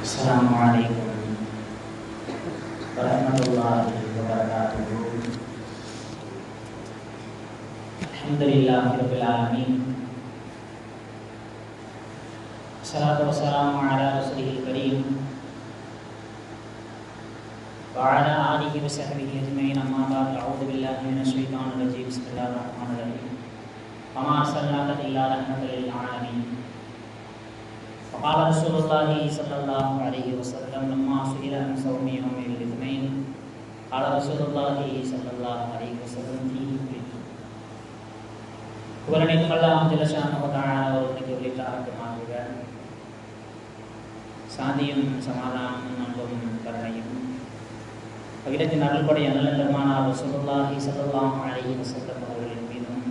Assalamualaikum warahmatullahi wabarakatuh. Alhamdulillahirabbil alamin. Wassalatu wassalamu ala rasulihil karim wa ala alihi wa sahbihi ajma'in, amma ba'd. A'udzu billahi minasy syaithanir rajim. Bismillahirrahmanirrahim. Wa ma arsalnaka illa rahmatan lil alamin. Qala Rasulullah sallallahu alaihi wasallam lamma su'ila an sawmi yawmil itsnain qala Rasulullah sallallahu alaihi wasallam fihi புகழனைத்தும் அல்லாஹ் ஜல்ல ஷானஹு தஆலா அவர்களுக்கு உரித்தாகட்டுமாக. சாந்தியும் சமாதானமும் அன்பும் கருணையும் அகிலத்தின் அருள்படை அண்ணல் பெருமானார் ரசூலுல்லாஹி ஸல்லல்லாஹு அலைஹி வஸல்லம் அவர்களின் மீதும்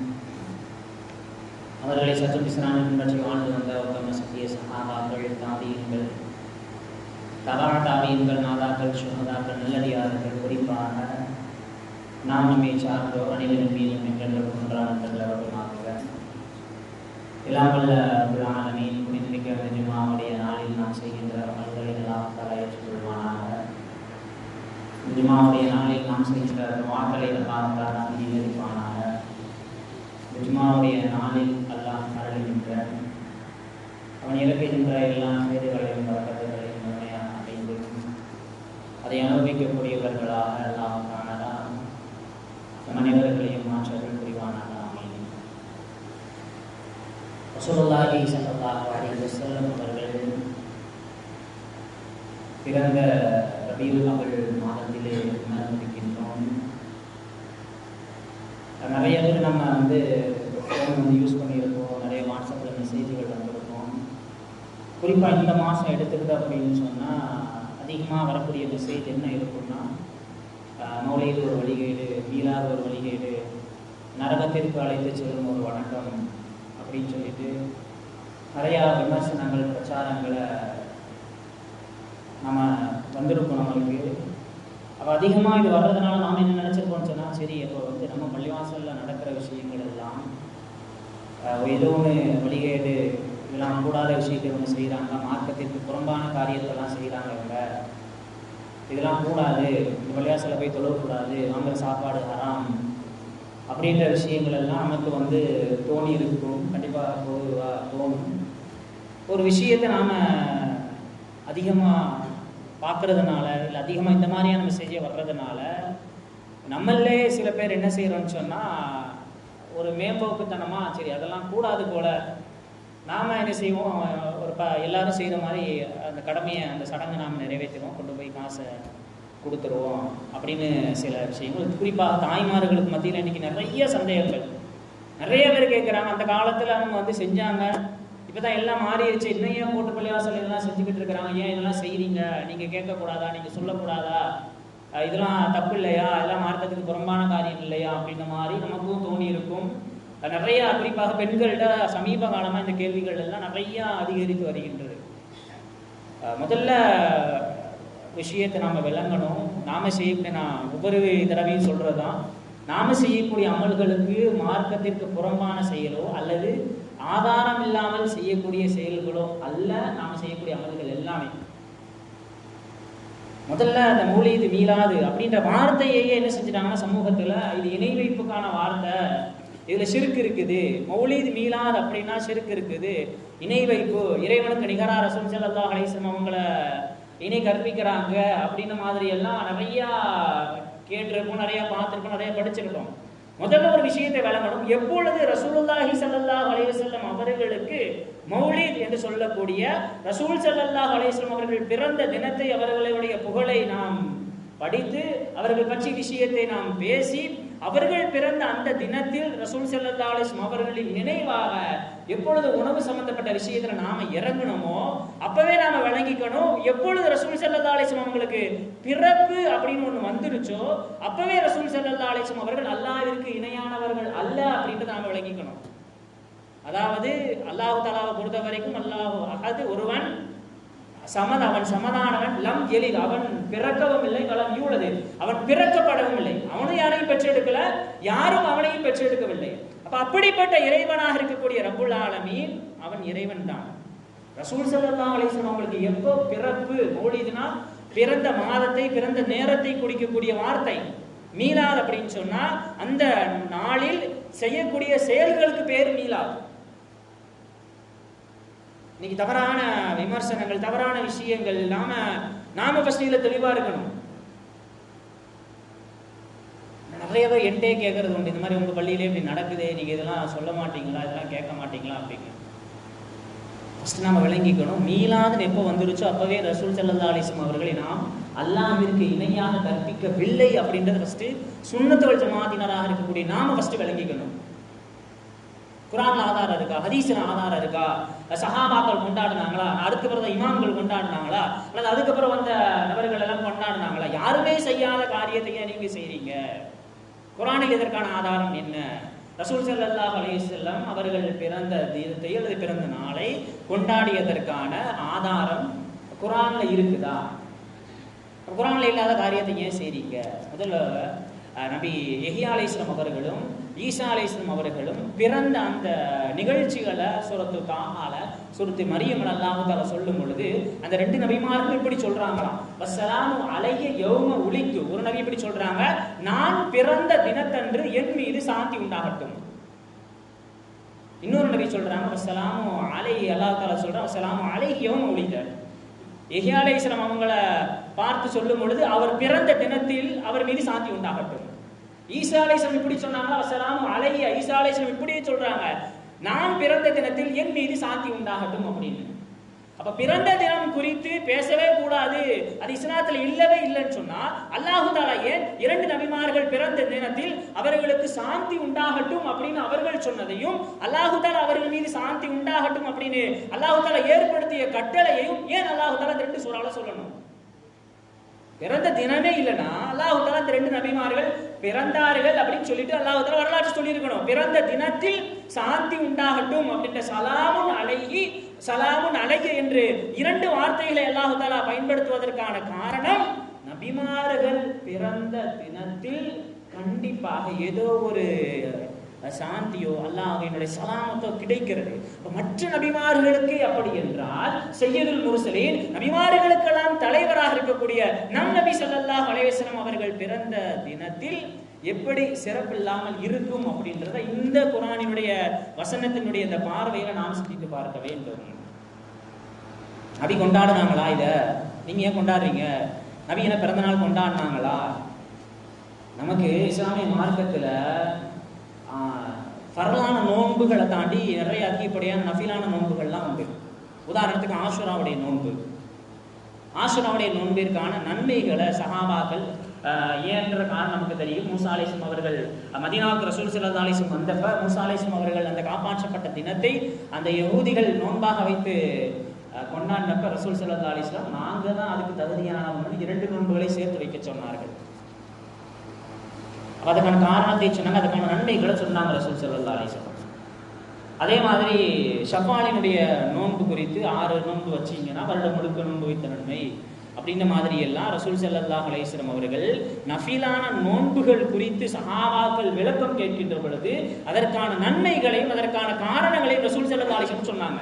அவர்களை சற்று பிஸ்னானின் பின்பற்றி வாழ்ந்து வந்த உத்தம சத்திய சஹாபாக்கள், தாபீன்கள், தாபீன்கள், நாதாக்கள், சுஹதாக்கள், நல்லடியார்கள், குறிப்பாக நாம் நம்மை சார்ந்தோர் அனைவரின் மீதும் என்றென்றும் ஒன்றான தள்ளவட்டுமாக. எல்லாம் வல்ல ரப்புல் ஆலமீன் புனிதமிக்க ஜும்ஆவுடைய நாளில் நாம் செய்கின்ற அமல்களை அல்லாஹ் தஆலா ஏற்றுக்கொள்வானாக. ஜும்ஆவுடைய நாளில் நாம் செய்கின்ற துஆக்களை அல்லாஹ் தஆலா அங்கீகரிப்பானாக. ஜும்ஆவுடைய நாளில் அல்லாஹ் அருளுகின்ற அவன் இறக்குகின்ற எல்லா செய்திகளையும் பரக்கத்துகளையும் முழுமையாக அடைந்து அதை அனுபவிக்கக்கூடியவர்களாக அல்லாஹ் தஆலா நம் அனைவர்களையும் மாற்றங்கள் புரிவானாக. ஆமீன். ரசூலுல்லாஹி ஸல்லல்லாஹு அலைஹி வஸல்லம் அவர்கள் பிறந்த ரபீஉல் அவ்வல் மாதத்திலே மரணிக்கின்றோம். நிறைய பேர் நம்ம ஃபோன் யூஸ் பண்ணியிருக்கோம், நிறைய வாட்ஸ்அப்பில் மெசேஜ்கள் வந்திருக்கோம். குறிப்பாக இந்த மாதம் எடுத்துக்கிட்டு அப்படின்னு சொன்னால் அதிகமாக வரக்கூடிய மெசேஜ் என்ன இருக்குன்னா, மௌலிது ஒரு வழிகேடு, மீலாது ஒரு வழிகேடு, நரகத்திற்கு அழைத்து செல்லும் ஒரு வணக்கம் அப்படின்னு சொல்லிட்டு நிறையா விமர்சனங்கள், பிரச்சாரங்களை நம்ம வந்திருக்கோம் நம்மளுக்கு. அப்போ அதிகமாக இது வர்றதுனால நாம் என்ன நினச்சிருக்கோம்னு சொன்னால், சரி இப்போ நம்ம பள்ளிவாசலில் நடக்கிற விஷயங்கள் எல்லாம் ஏதோ ஒன்று வழிகேடு, இதெல்லாம் கூடாத விஷயத்தை இவங்க செய்கிறாங்க, மார்க்கத்திற்கு புறம்பான காரியத்தெல்லாம் செய்கிறாங்க, இவங்க இதெல்லாம் கூடாது, இந்த பள்ளிவாசலில் போய் தொழக்கூடாது, வாங்குற சாப்பாடு ஹராம் அப்படின்ற விஷயங்கள் எல்லாம் நமக்கு தோணி இருக்கும். கண்டிப்பாக பொதுவாக தோணும். ஒரு விஷயத்தை நாம் அதிகமாக பார்க்குறதுனால, இல்லை அதிகமாக இந்த மாதிரியான மெசேஜே வர்றதுனால நம்மளே சில பேர் என்ன செய்கிறோன்னு சொன்னால், ஒரு மேம்போக்குத்தனமாக சரி அதெல்லாம் கூடாது போல் நாம் என்ன செய்வோம், எல்லாரும் செய்கிற மாதிரி அந்த கடமையை, அந்த சடங்கை நாம் நிறைவேற்றுவோம், கொண்டு போய் காசை கொடுத்துருவோம் அப்படின்னு சில விஷயங்கள். குறிப்பாக தாய்மார்களுக்கு மத்தியில் இன்றைக்கி நிறைய சந்தேகங்கள், நிறைய பேர் கேட்குறாங்க. அந்த காலத்தில் அவங்க செஞ்சாங்க, இப்போ தான் எல்லாம் மாறிடுச்சு, இன்னும் ஏன் போட்டு பள்ளிவாசல் இதெல்லாம் செஞ்சுக்கிட்டு இருக்கிறாங்க, ஏன் இதெல்லாம் செய்கிறீங்க, நீங்கள் கேட்கக்கூடாதா, நீங்கள் சொல்லக்கூடாதா, இதெல்லாம் தப்பு இல்லையா, இதெல்லாம் மார்க்கத்துக்கு புறம்பான காரியம் இல்லையா அப்படின்ற மாதிரி நமக்கும் தோணி இருக்கும். நிறையா குறிப்பாக பெண்கள்கிட்ட சமீப காலமாக இந்த கேள்விகள் எல்லாம் நிறையா அதிகரித்து வருகின்றது. முதல்ல விஷயத்தை நாம் விளங்கணும். நாம் செய்யக்கூடிய, நான் ஒவ்வொரு தடவையும் சொல்கிறது தான், நாம் செய்யக்கூடிய அமல்களுக்கு மார்க்கத்திற்கு புறம்பான செயலோ அல்லது ஆதாரம் இல்லாமல் செய்யக்கூடிய செயல்களோ அல்ல நாம் செய்யக்கூடிய அமல்கள் எல்லாமே. முதல்ல அந்த மௌலிது மீலாது அப்படின்ற வார்த்தையே என்ன செஞ்சுட்டாங்கன்னா சமூகத்தில், இது இணை வைப்புக்கான வார்த்தை, இதில் ஷிர்க் இருக்குது, மௌலிது மீலாது அப்படின்னா ஷிர்க் இருக்குது, இணை வைப்பு, இறைவனுக்கு நிகரா ரசூல் ஸல்லல்லாஹு அலைஹி வஸல்லம் அவங்கள இணை கற்பிக்கிறாங்க அப்படின்ற மாதிரி எல்லாம் நிறையா கேட்டிருக்கோம், நிறையா பார்த்துருக்கோம், நிறைய படிச்சிருக்கோம். முதல்ல ஒரு விஷயத்தை விளங்கணும். எப்பொழுது ரசூலுல்லாஹி ஸல்லல்லாஹு அலைஹி வஸல்லம் அவர்களுக்கு மௌலித் என்று சொல்லக்கூடிய ரசூல் ஸல்லல்லாஹு அலைஹி வஸல்லம் அவர்கள் பிறந்த தினத்தை, அவர்களுடைய புகழை நாம் படித்து, அவர்கள் பற்றி விஷயத்தை நாம் பேசி, அவர்கள் பிறந்த அந்த தினத்தில் ரசூல் ஸல்லல்லாஹு அலைஹி வஸல்லம் அவர்களின் நினைவாக எப்பொழுது உணவு சம்பந்தப்பட்ட விஷயத்துல நாம இறங்கணுமோ அப்பவே நாம விளங்கிக்கணும், எப்பொழுது ரசூல் ஸல்லல்லாஹு அலைஹி வஸல்லம் அவங்களுக்கு பிறப்பு அப்படின்னு ஒண்ணு வந்துருச்சோ அப்பவே ரசூல் ஸல்லல்லாஹு அலைஹி வஸல்லம் அவர்கள் அல்லாஹ்விற்கு இணையானவர்கள் அல்ல அப்படின்றத நாம விளங்கிக்கணும். அதாவது அல்லாஹ் தஆலாவை பொறுத்த வரைக்கும் அல்லாஹ் அஹத், ஒருவன், சமத், அவன் சமதானவன், லம் எலித், அவன் பிறக்கவும் இல்லை, வலம் யூலது, அவன் பிறக்கப்படவும் இல்லை, அவனும் யாரையும் பெற்றெடுக்கல, யாரும் அவனையும் பெற்றெடுக்கவில்லை. அப்ப அப்படிப்பட்ட இறைவனாக இருக்கக்கூடிய ரப்புல் ஆலமீன் அவன் இறைவன் தான். ரசூல் ஸல்லல்லாஹு அலைஹி வஸல்லம் அவங்களுக்கு எப்போ பிறப்பு, மௌலிதுனா பிறந்த மாதத்தை பிறந்த நேரத்தை குறிக்கக்கூடிய வார்த்தை. மீலாத் அப்படின்னு சொன்னா அந்த நாளில் செய்யக்கூடிய செயல்களுக்கு பேர் மீலாத். இன்னைக்கு தவறான விமர்சனங்கள், தவறான விஷயங்கள், நாம ஃபர்ஸ்ட் இதுல தெளிவா இருக்கணும். நிறைய பேர் என்கிட்டே கேட்கறது உண்டு, இந்த மாதிரி உங்க பள்ளியிலே இப்படி நடக்குதே, நீங்க இதெல்லாம் சொல்ல மாட்டீங்களா, இதெல்லாம் கேட்க மாட்டீங்களா அப்படிங்க. ஃபர்ஸ்ட் நாம விளங்கிக்கணும், மீலாதுன்னு எப்போ வந்துருச்சோ அப்பவே ரசூல் ஸல்லல்லாஹு அலைஹி வஸல்லம் அவர்களை நாம் அல்லாஹ்விற்கு இணையாக கற்பிக்கவில்லை அப்படின்றது ஃபர்ஸ்ட் சுன்னத் வல் ஜமாஅத்தினராக இருக்கக்கூடிய நாம ஃபர்ஸ்ட் விளங்கிக்கணும். குர்ஆன்ல ஆதாரம் இருக்கா, ஹதீஸ்ல ஆதாரம் இருக்கா, சஹாபாக்கள் கொண்டாடினாங்களா, அதுக்கு பிறகு இமாம்கள் கொண்டாடினாங்களா, அல்லது அதுக்கப்புறம் வந்த நபர்கள் எல்லாம் கொண்டாடினாங்களா? யாருமே செய்யாத காரியத்தையே நீங்க செய்றீங்க. குர்ஆனில் இதற்கான ஆதாரம் என்ன? ரசூல் ஸல்லல்லாஹு அலைஹி வஸல்லம் அவர்கள் பிறந்த தினத்தை அல்லது பிறந்த நாளை கொண்டாடியதற்கான ஆதாரம் குர்ஆன்ல இருக்குதா? குர்ஆன்ல இல்லாத காரியத்தை ஏன் செய்றீங்க? முதல்ல நபி யஹ்யா அலைஹிஸ்ஸலாம் அவர்களும் ஈசா அலைஹிஸ்ஸலாம் அவர்களும் பிறந்த அந்த நிகழ்ச்சிகளை சூரத்து தாஹால சூரத்து மரியம் அல்லாஹ் தஆலா சொல்லும் பொழுது அந்த ரெண்டு நபிமார்கள் இப்படி சொல்றாங்களாம், வஸ்ஸலாமு அலைய யௌம உலித்து. ஒரு நபி இப்படி சொல்றாங்க, நான் பிறந்த தினத்தன்று என் மீது சாந்தி உண்டாகட்டும். இன்னொரு நபி சொல்றாங்க, வஸ்ஸலாமு அலைஹி, அல்லாஹ் தஆலா சொல்றான், வஸ்ஸலாமு அலைஹி யௌம உலித. யஹ்யா அலைஹிஸ்ஸலாம் அவங்கள பார்த்து சொல்லும் பொழுது அவர் பிறந்த தினத்தில் அவர் மீது சாந்தி உண்டாகட்டும். ஈசா அலைஹிஸ்ஸலாம் இப்படி சொன்னாங்க, வஸ்ஸலாமு அலைஹி. ஈசா அலைஹிஸ்ஸலாம் இப்படியே சொல்றாங்க, நான் பிறந்த தினத்தில் என் மீது சாந்தி உண்டாகட்டும் அப்படின்னு. அப்ப பிறந்த தினம் குறித்து பேசவே கூடாது, அது இஸ்லாத்துல இல்லவே இல்லைன்னு சொன்னா அல்லாஹ் தஆலா ஏன் இரண்டு நபிமார்கள் பிறந்த தினத்தில் அவர்களுக்கு சாந்தி உண்டாகட்டும் அப்படின்னு அவர்கள் சொன்னதையும், அல்லாஹ் தஆலா அவர்கள் மீது சாந்தி உண்டாகட்டும் அப்படின்னு அல்லாஹ் தஆலா ஏற்படுத்திய கட்டளையையும் ஏன் அல்லாஹ் தஆலா ரெண்டு சூறால சொல்லணும்? பிறந்த தினமே இல்லைன்னா அல்லாஹ் தஆலா ரெண்டு நபிமார்கள் பிறந்தார்கள் அப்படின்னு சொல்லிட்டு அல்லாஹ் தஆலா வரலாற்று சொல்லி இருக்கணும். பிறந்த தினத்தில் சாந்தி உண்டாகட்டும் அப்படின்ற சலாமுன் அலைஹி சலாமுன் அலைஹி என்று இரண்டு வார்த்தைகளை அல்லாஹ் தஆலா பயன்படுத்துவதற்கான காரணம், நபிமார்கள் பிறந்த தினத்தில் கண்டிப்பாக ஏதோ ஒரு சாந்தியோ அல்லாஹ்வினுடைய சலாமத்தோ கிடைக்கிறது. மற்ற நபிமார்களுக்கு அப்படி என்றால் சையதுல் முர்சலீன் நபிமார்களுக்கெல்லாம் தலைவராக இருக்கக்கூடிய நம் நபி ஸல்லல்லாஹு அலைஹி வஸல்லம் அவர்கள் பிறந்த தினத்தில் எப்படி சிறப்பில்லாமல் இருக்கும் அப்படின்றத இந்த குர்ஆனினுடைய வசனத்தினுடைய இந்த பார்வையில நாம் சிந்தித்து பார்க்க வேண்டும். நபி கொண்டாடுனாங்களா? இத நீங்க ஏன் கொண்டாடுறீங்க? நபி என்ன பிறந்த நாள் கொண்டாடினாங்களா? நமக்கு இஸ்லாமிய மார்க்கத்துல ஃபர்லான நோன்புகளை தாண்டி நிறைய அதிகப்படியான நஃபிலான நோன்புகள்லாம் உண்டு. உதாரணத்துக்கு ஆஷுராவுடைய நோன்பு. ஆஷுராவுடைய நோன்பிற்கான நன்மைகளை சஹாபாக்கள் ஏன்ற காரணம் நமக்கு தெரியும். மூசா அலைஹிஸ்ஸலாம் அவர்கள் மதீனாவுக்கு ரசூல் ஸல்லல்லாஹு அலைஹி வஸல்லம் வந்தப்ப மூசா அலைஹிஸ்ஸலாம் அவர்கள் அந்த காப்பாற்றப்பட்ட தினத்தை அந்த யஹூதிகள் நோன்பாக வைத்து கொண்டாடினப்ப ரசூல் ஸல்லல்லாஹு அலைஹி வஸல்லம் நாங்க தான் அதுக்கு தகுதியானவங்க, இரண்டு நோன்புகளை சேர்த்து வைக்க சொன்னார்கள். அதுக்கான காரணத்தை சொன்னாங்க, அதுக்கான நன்மைகளை சொன்னாங்க ரசூல் ஸல்லல்லாஹு அலைஹி வஸல்லம். அதே மாதிரி ஷவ்வாலினுடைய நோன்பு குறித்து 6 நோன்பு வச்சிங்கன்னா வருடம் முழுக்க நோன்பு வைத்த நன்மை அப்படின்ற மாதிரி எல்லாம் ரசூல் ஸல்லல்லாஹு அலைஹி வஸல்லம் அவர்கள் நஃபிலான நோன்புகள் குறித்து சஹாபாக்கள் விளக்கம் கேட்கின்ற பொழுது அதற்கான நன்மைகளையும் அதற்கான காரணங்களையும் ரசூல் ஸல்லல்லாஹு அலைஹி வஸல்லம் சொன்னாங்க.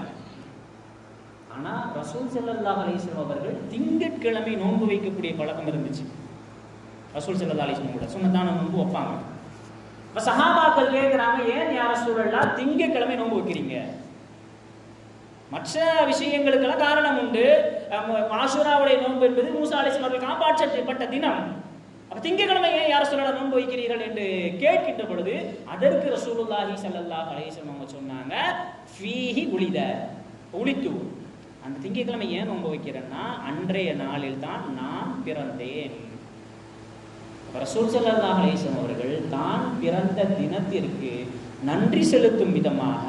ஆனா ரசூல் ஸல்லல்லாஹு அலைஹி வஸல்லம் அவர்கள் திங்கட்கிழமை நோன்பு வைக்கக்கூடிய பழக்கம் இருந்துச்சு. ரசூல் ஸல்லல்லாஹு அலைஹி வஸல்லம் சுன்னத்தான நோன்பு வைப்பாங்க. இப்ப சஹாபாக்கள் கேட்கிறாங்க, ஏன் யா ரசூலல்லாஹ் திங்கட்கிழமை நோன்பு வைக்கிறீங்க? மற்ற விஷயங்களுக்கெல்லாம் காரணம் உண்டு. ஆஷுராவுடைய நோன்பு என்பது மூசா அலைஹிஸ்ஸலாம் அவர்கள் காப்பாற்றப்பட்ட தினம். அப்ப திங்கட்கிழமை ஏன் யா ரசூலல்லாஹ் நோன்பு வைக்கிறீர்கள் என்று கேட்கின்ற பொழுது அதற்கு ரசூலுல்லாஹி ஸல்லல்லாஹு அலைஹி வஸல்லம் அவங்க சொன்னாங்க, ஃபீஹி உலித்து. அந்த திங்கட்கிழமை ஏன் நோன்பு வைக்கிறேன்னா அன்றைய நாளில் தான் நான் பிறந்தேன். ரசூல் ஸல்லல்லாஹு அலைஹி வஸல்லம் அவர்கள் தான் பிறந்த தினத்திற்கு நன்றி செலுத்தும் விதமாக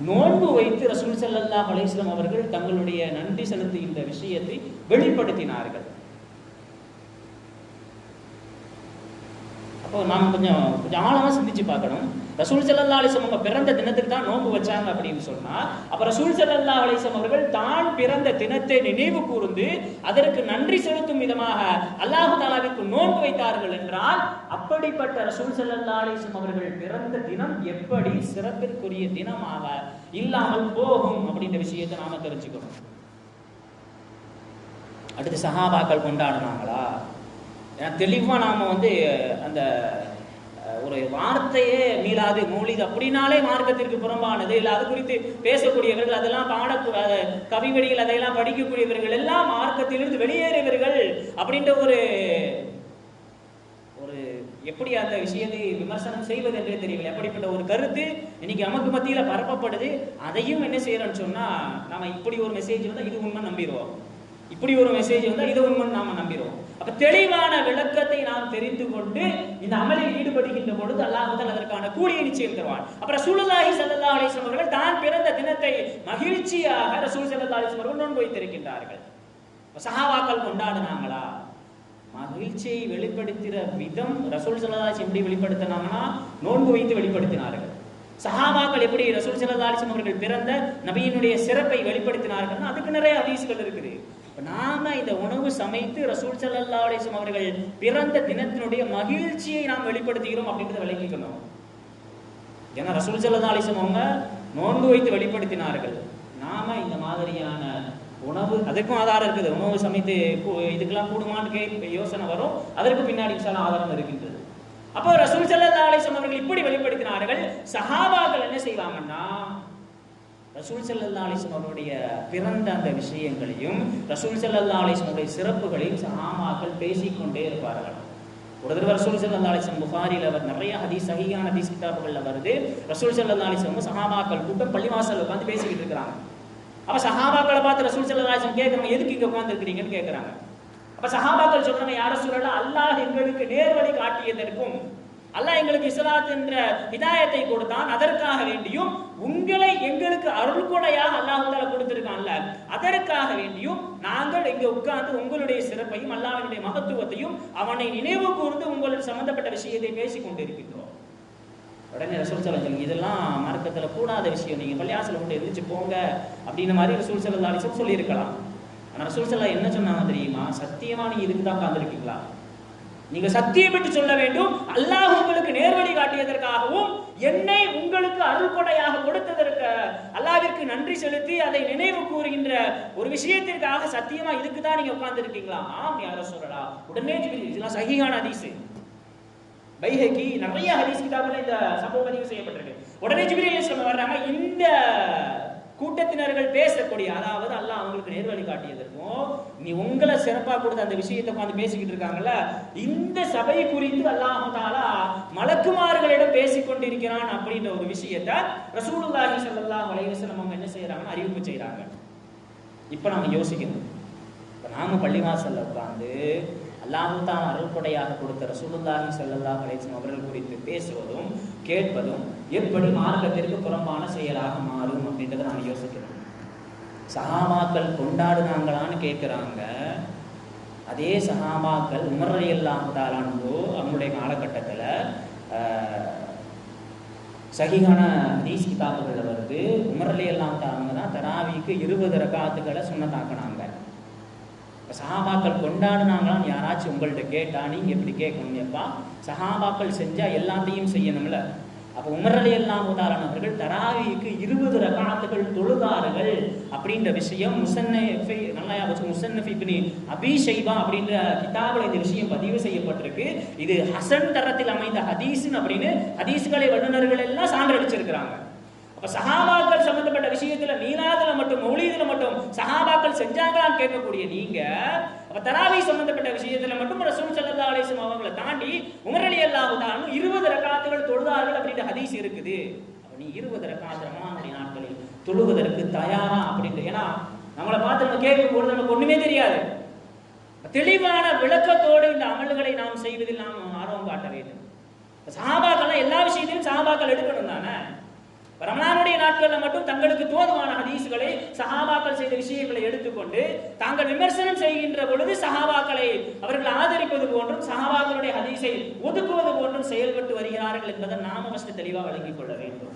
நோன்பு வைத்து ரசூல் ஸல்லல்லாஹு அலைஹி வஸல்லம் அவர்கள் தங்களுடைய நன்றி செலுத்துகின்ற விஷயத்தை வெளிப்படுத்தினார்கள். அப்போ நாம் கொஞ்சம் ஆழமா சிந்திச்சு பார்க்கணும். ரசூல் ஸல்லல்லாஹு அலைஹி வஸல்லம் அவங்க பிறந்த தினத்துக்கு தான் நோன்பு வச்சாங்க அப்படின்னு சொன்னா, அப்ப ரசூல் ஸல்லல்லாஹு அலைஹி வஸல்லம் அவர்கள் தான் பிறந்த தினத்தை நினைவு கூர்ந்து அதற்கு நன்றி செலுத்தும் விதமாக அல்லாஹ் தஆலாவிற்கு நோன்பு வைத்தார்கள் என்றால், அப்படிப்பட்ட ரசூல் ஸல்லல்லாஹு அலைஹி வஸல்லம் அவர்கள் பிறந்த தினம் எப்படி சிறப்பிற்குரிய தினமாக இல்லாமல் போகும் அப்படின்ற விஷயத்தை நாம தெரிஞ்சுக்கணும். அடுத்து சஹாபாக்கள் கொண்டாடினாங்களா? தெளிவா நாம அந்த ஒரு வார்த்தையே மீளாது மூலிது அப்படின்னாலே மார்க்கத்திற்கு புறம்பானது, இல்லை அது குறித்து பேசக்கூடியவர்கள், அதெல்லாம் கவிவடிகள் அதையெல்லாம் படிக்கக்கூடியவர்கள் எல்லாம் மார்க்கத்திலிருந்து வெளியேறியவர்கள் அப்படின்ற ஒரு எப்படி அந்த விஷயத்தை விமர்சனம் செய்வது என்றே தெரியவில்லை. அப்படிப்பட்ட ஒரு கருத்து இன்னைக்கு நமக்கு மத்தியில பரப்பப்படுது. அதையும் என்ன செய்யறோம்னு சொன்னா, நாம இப்படி ஒரு மெசேஜ் வந்தா இது உண்மை நம்பிடுவோம், இப்படி ஒரு மெசேஜ் வந்தா இது உண்மை நாம நம்பிடுவோம். அப்ப தெளிவான விளக்கத்தை நாம் தெரிந்து கொண்டு இந்த அமலில் ஈடுபடுகின்ற பொழுது அல்லாஹ் அதற்கான கூலியை நிச்சயம் தருவான். அப்புறம் ரசூலுல்லாஹி ஸல்லல்லாஹு அலைஹி வஸல்லம் அவர்கள் தான் பிறந்த தினத்தை மகிழ்ச்சியாக ரசூல் ஸல்லல்லாஹு அலைஹி வஸல்லம் அவர்கள் நோன்பு வைத்திருக்கின்றார்கள். சஹாபாக்கள் கொண்டாடினாங்களா? மகிழ்ச்சியை வெளிப்படுத்துகிற விதம் ரசூல் ஸல்லல்லாஹு அலைஹி வஸல்லம் எப்படி வெளிப்படுத்தினாங்கன்னா, நோன்பு வைத்து வெளிப்படுத்தினார்கள். சஹாபாக்கள் எப்படி ரசூல் ஸல்லல்லாஹு அலைஹி வஸல்லம் அவர்கள் பிறந்த நபியினுடைய சிறப்பை வெளிப்படுத்தினார்கள், அதுக்கு நிறைய ஹதீஸ்கள் இருக்குது. நாம இந்த உணவு சமைத்து ரசூல் ஸல்லல்லாஹு அலைஹி வஸல்லம் அவர்கள் பிறந்த தினத்தினுடைய மகிழ்ச்சியை நாம் வெளிப்படுத்துகிறோம் அப்படின்றத விளங்கிக்கணும். ஏன்னா ரசூல் ஸல்லல்லாஹு அலைஹி வஸல்லம் அவங்க நோன்பு வைத்து வெளிப்படுத்தினார்கள். நாம இந்த மாதிரியான உணவு, அதுக்கும் ஆதாரம் இருக்குது. உணவு சமைத்து இதுக்கெல்லாம் கூடுமான்னு யோசனை வரும், அதற்கு பின்னாடி இன்ஷாஅல்லாஹ் ஆதாரம் இருக்கின்றது. அப்போ ரசூல் ஸல்லல்லாஹு அலைஹி வஸல்லம் அவர்கள் இப்படி வெளிப்படுத்தினார்கள். சஹாபாக்கள் என்ன செய்வாங்கன்னா, ரசூல் ஸல்லல்லாஹு அலைஹி வஸல்லம் அவருடைய பிறந்த அந்த விஷயங்களையும் ரசூல் ஸல்லல்லாஹு அலைஹி வஸல்லம் அவருடைய சிறப்புகளையும் சஹாபாக்கள் பேசிக்கொண்டே இருப்பார்கள். ஒரு தடவை ரசூல் ஸல்லல்லாஹு அலைஹி வஸல்லம் புகாரில அவர் நிறைய ஹதீஸ், சஹீஹான ஹதீஸ் கிதாபுகள்ல வருது. ரசூல் ஸல்லல்லாஹு அலைஹி வஸல்லம் சஹாபாக்கள் கூட்டம் பள்ளிவாசல்ல உட்கார்ந்து பேசிக்கிட்டு இருக்காங்க. அப்ப சஹாபாக்களை பார்த்து ரசூல் ஸல்லல்லாஹு அலைஹி வஸல்லம் கேக்குறாங்க, எதுக்கு இங்க உட்கார்ந்து இருக்கீங்கன்னு கேக்குறாங்க. அப்ப சஹாபாக்கள் சொல்றாங்க, யா ரசூலல்லாஹ், அல்லாஹ் எங்களுக்கு நேர்வழி காட்டியதற்கும் அல்லாஹ் எங்களுக்கு இஸ்லாத் என்ற ஹிதாயத்தை கொடுத்தான், அதற்காக வேண்டியும் உங்களை எங்களுக்கு அருள்கொடையாக அல்லாஹ் தஆலா கொடுத்திருக்கான்ல, அதற்காக வேண்டியும் நாங்கள் இங்க உட்கார்ந்து உங்களுடைய சிறப்பையும் அல்லாஹ்வினுடைய மகத்துவத்தையும் அவனை நினைவு கூர்ந்து உங்களுக்கு சம்பந்தப்பட்ட விஷயத்தை பேசிக் கொண்டிருக்கின்றோம். உடனே ரசூல் ஸல்லல்லாஹு அலைஹி வஸல்லம், இதெல்லாம் மார்க்கத்துல கூடாத விஷயம், நீங்க பள்ளியாசல கொண்டு எந்திரிச்சு போங்க அப்படின்னு மாதிரி ரசூல் ஸல்லல்லாஹு அலைஹி வஸல்லம் சொல்லியிருக்கலாம். ஆனா ரசூல் ஸல்லல்லாஹு என்ன சொன்னாங்க தெரியுமா? சத்தியமா நீங்க இதுக்கு தான் உட்கார்ந்துருக்கீங்களா? நீங்க சத்தியமிட்டு சொல்ல வேண்டும், அல்லாஹ் உங்களுக்கு நேர்வழி காட்டியதற்காகவும் என்னை உங்களுக்கு அருள்கொடையாக கொடுத்ததற்கு அல்லாஹ்விற்கு நன்றி செலுத்தி அதை நினைவு கூறுகின்ற ஒரு விஷயத்திற்காக சத்தியமா இதுக்கு தான் நீங்க உட்கார்ந்து இருக்கீங்களா? ஆம் யா ரசூலல்லாஹ். உடனே இதெல்லாம் சஹீஹான ஹதீஸ், பைஹகி நிறைய ஹதீஸ் கிதாபுல இந்த சம்பவம் பதிவு செய்யப்பட்டிருக்கு. உடனே ஜிப்ரீல் அலைஹிஸ்ஸலாம் வர்றாங்க, இந்த கூட்டத்தினர்கள் பேசக்கூடிய, அதாவது அல்லாஹ் அவங்களுக்கு நேர்வழி காட்டியதற்கும் நீ உங்களை சிறப்பா கொடுத்த அந்த விஷயத்தை உட்கார்ந்து பேசிக்கிட்டு இருக்காங்கல்ல, இந்த சபை குறித்து அல்லாஹ் தஆலா மலக்குமார்களிடம் பேசிக் கொண்டிருக்கிறான் அப்படின்ற ஒரு விஷயத்தை ரசூலுல்லாஹி ஸல்லல்லாஹு அலைஹி வஸல்லம் அவங்க என்ன செய்யறாங்கன்னா அறிவிப்பு செய்யறாங்க. இப்ப நாம யோசிக்கணும், இப்ப நாம பள்ளிவாசல்ல உட்கார்ந்து அல்லாஹ் தஆலா அருள்கொடையாக கொடுத்த ரசூலுல்லாஹி ஸல்லல்லாஹு அலைஹி வஸல்லம் அவர்கள் குறித்து பேசுவதும் கேட்பதும் எப்படி மார்க்கத்திற்கு புறம்பான செயலாக மாறும் அப்படின்றத நாம யோசிக்கணும். சஹாபாக்கள் கொண்டாடுனாங்களான்னு கேட்குறாங்க. அதே சஹாபாக்கள் உமர் ரலியல்லாஹு தஆலா அன்ஹு அவங்களுடைய காலகட்டத்தில் சஹீஹான ஹதீஸ் கிதாபுகளில் வருது, உமர் ரலியல்லாஹு தஆலா தான் தராவிக்கு 20 ரகாத்துகளை சுன்னத்தாக்குனாங்க. சஹாபாக்கள் கொண்டாடுனாங்களான்னு யாராச்சும் உங்கள்கிட்ட கேட்டா நீங்க எப்படி கேட்கணும்? எப்பா, சஹாபாக்கள் செஞ்சா எல்லாத்தையும் செய்யணும்ல. அப்ப உமர் ரலியல்லாஹு தஆலா அவர்கள் தராவிக்கு 20 ரகாத்துகள் தொழுதார்கள் அப்படின்ற விஷயம் முஸன்னஃபி, நல்லா வச்சு முஸன்னஃபி இப்னு அபீ ஷைபா அப்படின்ற கிதாபுல இந்த விஷயம் பதிவு செய்யப்பட்டிருக்கு. இது ஹசன் தரத்தில் அமைந்த ஹதீஸ் அப்படின்னு ஹதீஸ்களை வல்லுநர்கள் எல்லாம் சான்றளிச்சிருக்கிறாங்க. அப்ப சஹாபாக்கள் சம்பந்தப்பட்ட விஷயத்துல மீலாதுல மட்டும் மௌலீதுல மட்டும் சஹாபாக்கள் செஞ்சாங்களான்னு கேட்கக்கூடிய நீங்க, அப்ப தராவி சம்பந்தப்பட்ட விஷயத்துல மட்டும் ரசூல் ஸல்லல்லாஹு அலைஹி வஸல்லம் அவங்களை தாண்டி உமர் ரலியல்லாஹு தஆலா 20 ரகாத்துகள் தொழுதார்கள் அப்படின்ற ஹதீஸ் இருக்குது. அப்ப நீ 20 ரகாத் ரமலானுடைய நாட்களில் தொழுவதற்கு தயாரா அப்படின்ட்டு, ஏன்னா நம்மளை பார்த்து நம்ம கேட்கும் பொழுது நமக்கு ஒண்ணுமே தெரியாது. தெளிவான விளக்கத்தோடு இந்த அமல்களை நாம் செய்வதில் நாம் ஆர்வம் காட்ட வேண்டும். சஹாபாக்கள் எல்லா விஷயத்திலும் சஹாபாக்கள் எடுக்கணும் தானே. ரமலானுடைய நாட்களில் மட்டும் தங்களுக்கு தோதுவான ஹதீஸ்களை சஹாபாக்கள் செய்த விஷயங்களை எடுத்துக்கொண்டு தாங்கள் விமர்சனம் செய்கின்ற பொழுது சஹாபாக்களை அவர்கள் ஆதரிப்பது போன்றும் சஹாபாக்களுடைய ஹதீஸை ஒதுக்குவது போன்றும் செயல்பட்டு வருகிறார்கள் என்பதை நாம ஃபர்ஸ்ட் தெளிவாக விளங்கிக் கொள்ள வேண்டும்.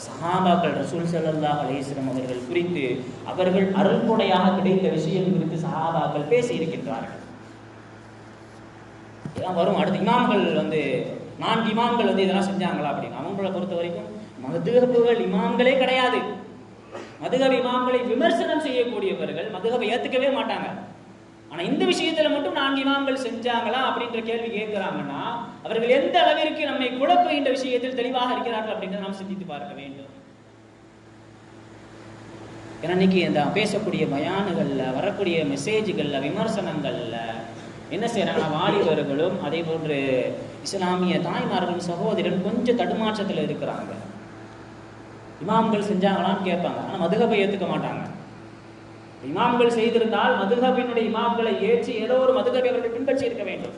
சஹாபாக்கள் ரசூல் ஸல்லல்லாஹு அலைஹி வஸல்லம் அவர்கள் குறித்து அவர்கள் அருள்கொடையாக கிடைத்த விஷயம் குறித்து சஹாபாக்கள் பேசி இருக்கின்றார்கள். வரும் அடுத்த இமாம்கள் 4 இமாம்கள் இதெல்லாம் செஞ்சாங்களா அப்படின்னு அவங்களை பொறுத்த வரைக்கும் மதுஹபுகள் இமாம்களே கிடையாது. மதுஹப் இமாம்களை விமர்சனம் செய்யக்கூடியவர்கள் மதுஹபை ஏத்துக்கவே மாட்டாங்க. ஆனா இந்த விஷயத்துல மட்டும் 4 இமாம்கள் செஞ்சாங்களா அப்படின்ற கேள்வி கேட்கிறாங்கன்னா அவர்கள் எந்த அளவிற்கு நம்மை குழப்புகின்ற விஷயத்தில் தெளிவாக இருக்கிறார்கள் அப்படின்றத நாம் சிந்தித்து பார்க்க வேண்டும். ஏன்னா இன்னைக்கு இந்த பேசக்கூடிய பயானுகள்ல வரக்கூடிய மெசேஜ்கள்ல விமர்சனங்கள்ல என்ன செய்யறாங்க, வாலிபர்களும் அதே போன்று இஸ்லாமிய தாய்மார்களும் சகோதரர்கள் கொஞ்சம் தடுமாற்றத்தில் இருக்கிறாங்க. இமாம்கள் செஞ்சாங்களான்னு கேட்பாங்க, ஆனா மதுஹபை ஏத்துக்க மாட்டாங்க. இமாம்கள் செய்திருந்தால் மதுஹபினுடைய இமாம்களை ஏற்றி ஏதோ ஒரு மதுஹபை அவர்கள் பின்பற்றி இருக்க வேண்டும்.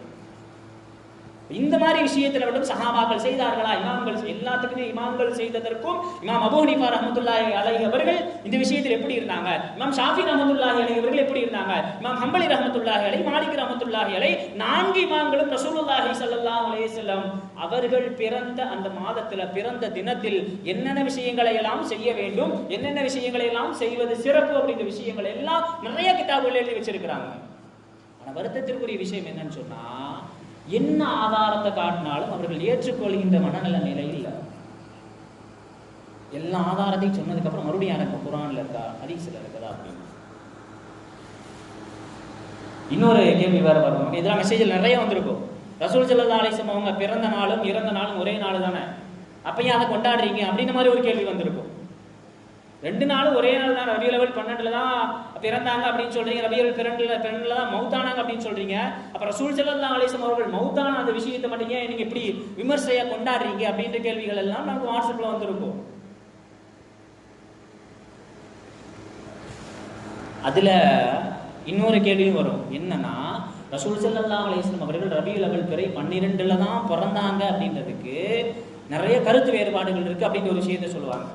இந்த மாதிரி விஷயத்துல மட்டும் சஹாபாக்கள் செய்தார்களா? இமாம்கள் எல்லாத்துக்குமே இமாம்கள் செய்ததற்கும் இமாம் அபூ ஹனீஃபா ரஹ்மத்துல்லாஹி அலைஹி அவர்கள் இந்த விஷயத்தில் எப்படி இருந்தாங்க, இமாம் ஷாஃபி ரஹ்மத்துல்லாஹி அலைஹி அவர்கள் எப்படி இருந்தாங்க, இமாம் ஹம்பலி ரஹ்மத்துல்லாஹி அலைஹி, மாலிக் ரஹ்மத்துல்லாஹி அலைஹி, 4 இமாம்களும் ரசூலுல்லாஹி ஸல்லல்லாஹு அலைஹி வஸல்லம் அவர்கள் பிறந்த அந்த மாதத்துல பிறந்த தினத்தில் என்னென்ன விஷயங்களை எல்லாம் செய்ய வேண்டும், என்னென்ன விஷயங்களை எல்லாம் செய்வது சிறப்பு அப்படிங்கிற விஷயங்கள் எல்லாம் நிறைய கிதாபுகள் எழுதி வச்சிருக்கிறாங்க. ஆனா வருத்தத்திற்குரிய விஷயம் என்னன்னு சொன்னா என்ன ஆதாரத்தை காட்டினாலும் அவர்கள் ஏற்றுக்கொள்கின்ற மனநல நிலை இல்லை. எல்லா ஆதாரத்தையும் சொன்னதுக்கு அப்புறம் மறுபடியும் எனக்கு குர்ஆன்ல இருக்கா ஹதீஸ்ல இருக்குதா அப்படின்னு இன்னொரு கேள்வி வேற வரும். இதெல்லாம் மெசேஜில் நிறைய வந்திருக்கும். ரசூல் ஸல்லல்லாஹு அலைஹி வஸல்லம் அவங்க பிறந்த நாளும் இறந்த நாளும் ஒரே நாள் தானே, அப்ப ஏன் அதை கொண்டாடுறீங்க அப்படின்ற மாதிரி ஒரு கேள்வி வந்திருக்கும். 2 நாளும் ஒரே நாள் தான், ரபியுல் அவ்வல் 12 தான் பிறந்தாங்க அப்படின்னு சொல்றீங்க, ரபியுல் 12 தான் மௌத்தானாங்க அப்படின்னு சொல்றீங்க. அப்ப ரசூல் ஸல்லல்லாஹு அலைஹி வஸல்லம் அவர்கள் மௌத்தான அந்த விஷயத்தை மட்டும் ஏன் நீங்க இப்படி விமர்சையா கொண்டாடுறீங்க அப்படின்ற கேள்விகள் எல்லாம் நமக்கு வாட்ஸ்அப்ல வந்திருக்கும். அதுல இன்னொரு கேள்வியும் வரும். என்னன்னா ரசூல் ஸல்லல்லாஹு அலைஹி வஸல்லம் அவர்கள் ரபியுல் அவ்வல் பிறை 12 தான் பிறந்தாங்க அப்படின்றதுக்கு நிறைய கருத்து வேறுபாடுகள் இருக்கு அப்படின்ற ஒரு விஷயத்தை சொல்லுவாங்க.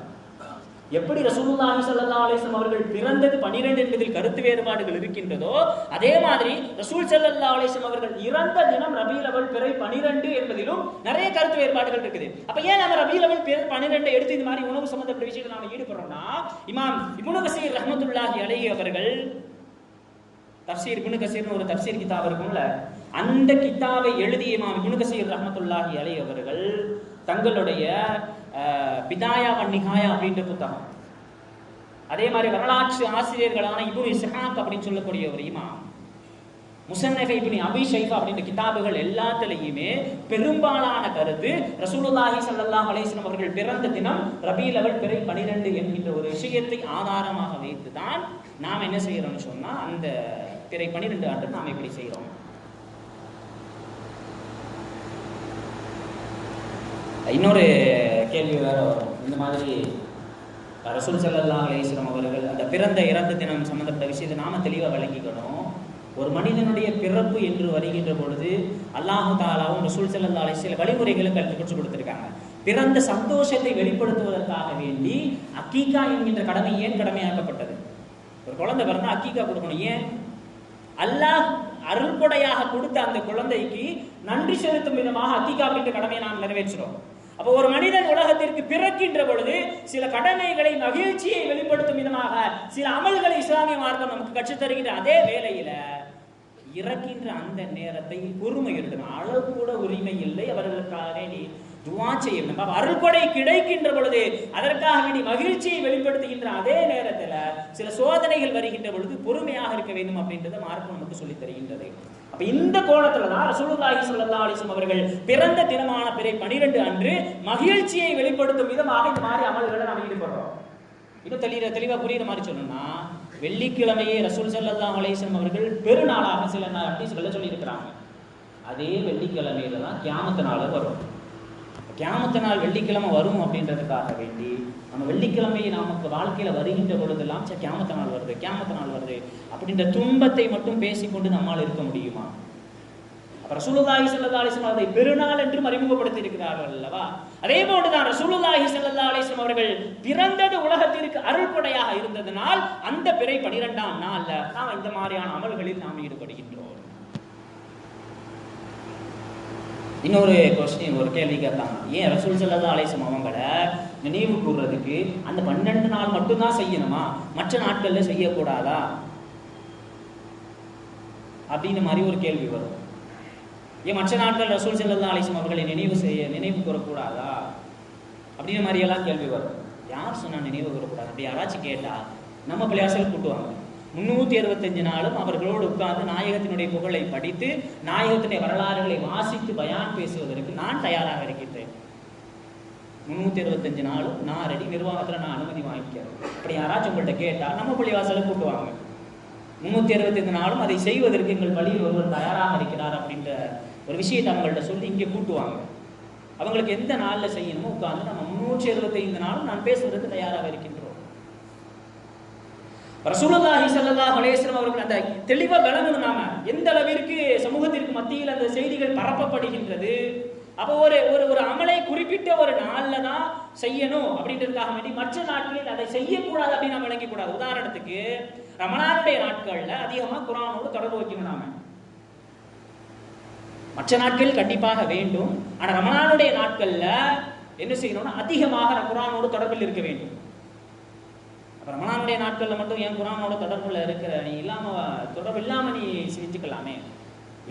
எப்படி ரசூலுல்லாஹி ஸல்லல்லாஹு அலைஹி வஸல்லம் அவர்கள் பிறந்தது 12 என்பதில் கருத்து வேறுபாடுகள் இருக்கின்றதோ அதே மாதிரி ரசூல் ஸல்லல்லாஹு அலைஹி வஸல்லம் அவர்கள் இறந்த தினம் ரபியுல் அவ்வல் பிறை 12 என்பதிலும் நிறைய கருத்து வேறுபாடுகள் இருக்குது. அப்ப ஏன் நம்ம ரபியுல் அவ்வல் பிறை 12 எடுத்து இந்த மாதிரி உணவு சம்பந்தப்பட்ட விஷயத்தில் நாம ஈடுபடுறோம்னா, இமாம் இப்னு கஸீர் ரஹ்மத்துல்லாஹி அலைஹி அவர்கள் தஃப்சீர் இப்னு கஸீர்னு ஒரு தஃப்சீர் கிதாப் இருக்கும்ல, அந்த கிதாபை எழுதிய இமாம் இப்னு கஸீர் ரஹ்மத்துல்லாஹி அலைஹி அவர்கள் தங்களுடைய பிதாயா வன் நிஹாயா அப்படின்ற புத்தகம், அதே மாதிரி வரலாற்று ஆசிரியர்களான இப்னு இஸ்ஹாக் அப்படின்னு சொல்லக்கூடிய ஒரு இமாம், முஸன்னஃப் இப்னு அபீ ஷைபா அப்படின்ற கிதாபுகள் எல்லாத்துலயுமே பெரும்பாலான கருத்து ரசூலுல்லாஹி ஸல்லல்லாஹு அலைஹி வஸல்லம் அவர்கள் பிறந்த தினம் ரபியுல் அவ்வல் பிறை 12 என்கின்ற ஒரு விஷயத்தை ஆதாரமாக வைத்து தான் நாம் என்ன செய்யறோம்னு சொன்னா அந்த பிறை 12 அன்று நாம் இப்படி செய்யறோம். இன்னொரு கேள்வி வேற வரும். இந்த மாதிரி ரசூல் ஸல்லல்லாஹு அலைஹி வஸல்லம் அவர்கள் அந்த பிறந்த இறந்த தினம் சம்பந்தப்பட்ட விஷயத்தை நாம தெளிவாக விளங்கிக்கணும். ஒரு மனிதனுடைய பிறப்பு என்று வருகின்ற பொழுது அல்லாஹு தஆலாவும் ரசூல் ஸல்லல்லாஹு அலைஹி வஸல்லம் வழிமுறைகளை கற்றுக் கொடுத்திருக்காங்க. பிறந்த சந்தோஷத்தை வெளிப்படுத்துவதற்காக வேண்டி அக்கீகா என்கின்ற கடமை ஏன் கடமையாக்கப்பட்டது? ஒரு குழந்தை பிறந்தா அக்கீகா கொடுக்கணும். ஏன்? அல்லாஹ் அருள்கொடையாக கொடுத்த அந்த குழந்தைக்கு நன்றி செலுத்தும் விதமாக அக்கீகா அப்படின்ற கடமையை நாம் நிறைவேற்றுறோம். அப்போ ஒரு மனிதன் உலகத்திற்கு பிறக்கின்ற பொழுது சில கடமைகளை மகிழ்ச்சியை வெளிப்படுத்தும் விதமாக சில அமல்களை இஸ்லாமிய மார்க்கம் நமக்கு கற்றுத் தருகின்ற அதே வேளையில இறக்கின்ற அந்த நேரத்தை பொறுமை இருக்கணும். அளவு கூட உரிமை இல்லை அவர்களுக்காக வேண்டி துஆ செய்ய வேண்டும். அருள்கொடை கிடைக்கின்ற பொழுது அதற்காக வேண்டி மகிழ்ச்சியை வெளிப்படுத்துகின்ற அதே நேரத்துல சில சோதனைகள் வருகின்ற பொழுது பொறுமையாக இருக்க வேண்டும் அப்படின்றத மார்க்கம் நமக்கு சொல்லித் தருகின்றது. அப்ப இந்த கோணத்துலதான் ரசூலுல்லாஹி ஸல்லல்லாஹு அலைஹி வஸல்லம் அவர்கள் பிறந்த தினமான பிறை 12 அன்று மகிழ்ச்சியை வெளிப்படுத்தும் விதமாக இந்த மாதிரி அமல்களை நாம் ஈடுபடுறோம். இன்னும் தெளிவா புரியுற மாதிரி சொல்லணும்னா, வெள்ளிக்கிழமையே ரசூல் ஸல்லல்லாஹு அலைஹி வஸல்லம் அவர்கள் பெருநாளாக சில ஹதீஸ்களை சொல்லி இருக்கிறாங்க. அதே வெள்ளிக்கிழமையில தான் கியாமத் நாள் வரும். கியாமத் நாள் வெள்ளிக்கிழமை வரும் அப்படின்றதுக்காக வேண்டி நம்ம வெள்ளிக்கிழமையை நமக்கு வாழ்க்கையில வருகின்ற பொழுதெல்லாம் கியாமத் நாள் வருது அப்படின்ற துன்பத்தை மட்டும் பேசிக்கொண்டு நம்மால் இருக்க முடியுமா? ரசூலுல்லாஹி ஸல்லல்லாஹு அலைஹி வஸல்லம் அதை பெருநாள் என்றும் அறிமுகப்படுத்தி இருக்கிறார்கள் அல்லவா? அதே போன்றுதான் ரசூலுல்லாஹி ஸல்லல்லாஹு அலைஹி வஸல்லம் அவர்கள் பிறந்தது உலகத்திற்கு அருள்கொடையாக இருந்ததனால் அந்த பிறை 12ஆம் நாள்ல நாம் இந்த மாதிரியான அமல்களில் நாம் ஈடுபடுகின்றோம். இன்னொரு கொஸ்டின், ஒரு கேள்வி கேட்பாங்க, ஏன் ரசூல் ஸல்லல்லாஹு அலைஹி வஸல்லம் அவங்கள நினைவு கூறுறதுக்கு அந்த 12 நாள் மட்டும்தான் செய்யணுமா, மற்ற நாட்கள்ல செய்யக்கூடாதா அப்படின்னு மாதிரி ஒரு கேள்வி வரும். ஏன் மற்ற நாட்கள் ரசூல் ஸல்லல்லாஹு அலைஹி வஸல்லம் அவர்களை நினைவு கூறக்கூடாதா அப்படின்னு மாதிரி எல்லாம் கேள்வி வரும். யார் சொன்னா நினைவு கூறக்கூடாது? அப்படி யாராச்சும் கேட்டா நம்ம பள்ளியாசல் கூட்டுவாங்க. 365 நாளும் அவர்களோடு உட்கார்ந்து நாயகத்தினுடைய புகழை படித்து நாயகத்தினுடைய வரலாறுகளை வாசித்து பயான் பேசுவதற்கு நான் தயாராக இருக்கின்றேன். 365 நாளும் நான் ரெடி, நிர்வாகத்தில் நான் அனுமதி வாங்கிக்கிறேன். அப்படி யாராச்சும் உங்கள்கிட்ட கேட்டால் நம்ம பள்ளிவாசலை கூட்டுவாங்க. 365 நாளும் அதை செய்வதற்கு எங்கள் பள்ளியில் ஒருவர் தயாராக இருக்கிறார் அப்படின்ற ஒரு விஷயத்தை அவங்கள்ட்ட சொல்லி இங்கே கூட்டுவாங்க. அவங்களுக்கு எந்த நாளில் செய்யணுமோ உட்கார்ந்து நம்ம 365 நாளும் நான் பேசுவதற்கு தயாராக இருக்கின்றோம். ரசூலுல்லாஹி ஸல்லல்லாஹு அலைஹி வஸல்லம் அவர்கள் அந்த தெளிவா விளங்கணும், நாம எந்த அளவிற்கு சமூகத்திற்கு மத்தியில் அந்த செய்திகள் பரப்பப்படுகின்றது. அப்போ ஒரு அமலை குறிப்பிட்ட ஒரு நாளில் தான் செய்யணும் அப்படின்றதுக்காக வேண்டி மற்ற நாட்களில் அதை செய்யக்கூடாது அப்படின்னு நம்ம விளங்க கூடாது. உதாரணத்துக்கு ரமலானுடைய நாட்கள்ல அதிகமாக குர்ஆனோடு தொடர்பு வைக்கணும். நாம மற்ற நாட்கள் கண்டிப்பாக வேண்டும், ஆனா ரமலானுடைய நாட்கள்ல என்ன செய்யணும்னா அதிகமாக குர்ஆனோடு தொடர்பில் இருக்க வேண்டும். ரமலானுடைய நாட்கள்ல மட்டும் ஏன் குர்ஆனோட தொடர்புல இருக்கிற நீ தொடர்பு இல்லாம நீ செஞ்சுக்கலாமே,